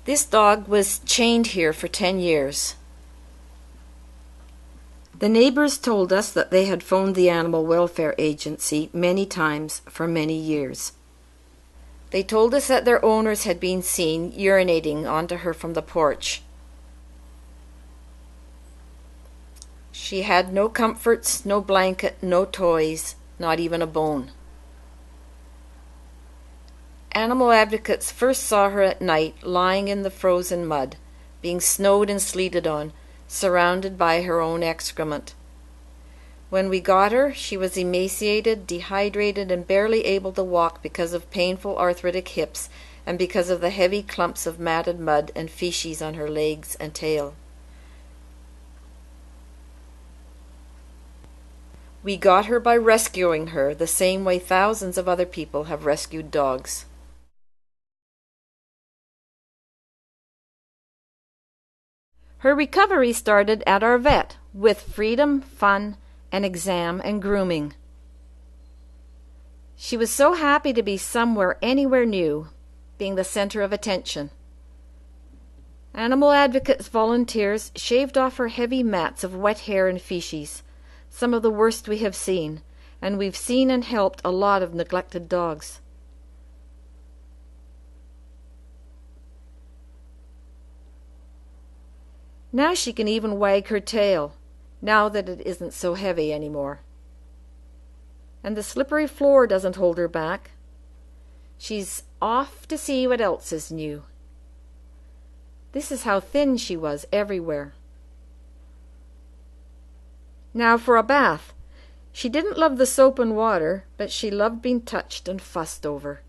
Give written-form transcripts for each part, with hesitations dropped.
This dog was chained here for 10 years. The neighbors told us that they had phoned the Animal Welfare Agency many times for many years. They told us that their owners had been seen urinating onto her from the porch. She had no comforts, no blanket, no toys, not even a bone. Animal advocates first saw her at night lying in the frozen mud, being snowed and sleeted on, surrounded by her own excrement. When we got her, she was emaciated, dehydrated, and barely able to walk because of painful arthritic hips and because of the heavy clumps of matted mud and feces on her legs and tail. We got her by rescuing her the same way thousands of other people have rescued dogs. Her recovery started at our vet with freedom, fun, an exam, and grooming. She was so happy to be somewhere anywhere new, being the center of attention. Animal Advocates volunteers shaved off her heavy mats of wet hair and feces, some of the worst we have seen, and we've seen and helped a lot of neglected dogs. Now she can even wag her tail, now that it isn't so heavy anymore. And the slippery floor doesn't hold her back. She's off to see what else is new. This is how thin she was everywhere. Now for a bath. She didn't love the soap and water, but she loved being touched and fussed over.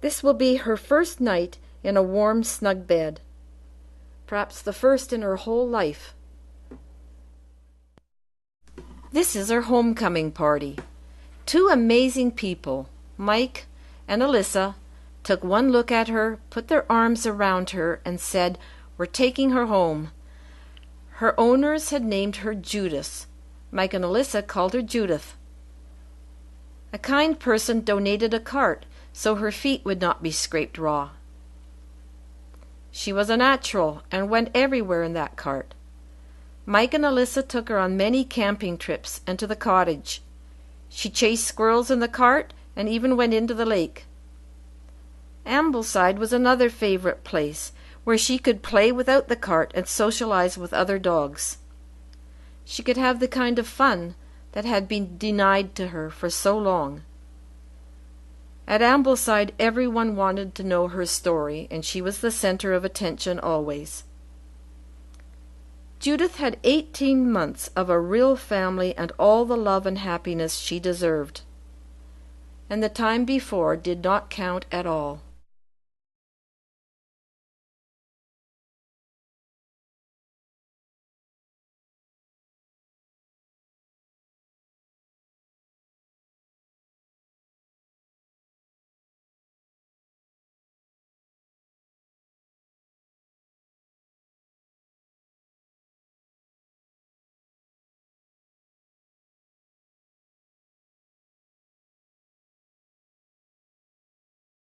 This will be her first night in a warm, snug bed. Perhaps the first in her whole life. This is her homecoming party. 2 amazing people, Mike and Alyssa, took one look at her, put their arms around her, and said, "We're taking her home." Her owners had named her Judith. Mike and Alyssa called her Judith. A kind person donated a cart so her feet would not be scraped raw. She was a natural and went everywhere in that cart. Mike and Alyssa took her on many camping trips and to the cottage. She chased squirrels in the cart and even went into the lake. Ambleside was another favorite place where she could play without the cart and socialize with other dogs. She could have the kind of fun that had been denied to her for so long. At Ambleside, everyone wanted to know her story, and she was the center of attention always. Judith had 18 months of a real family and all the love and happiness she deserved. And the time before did not count at all.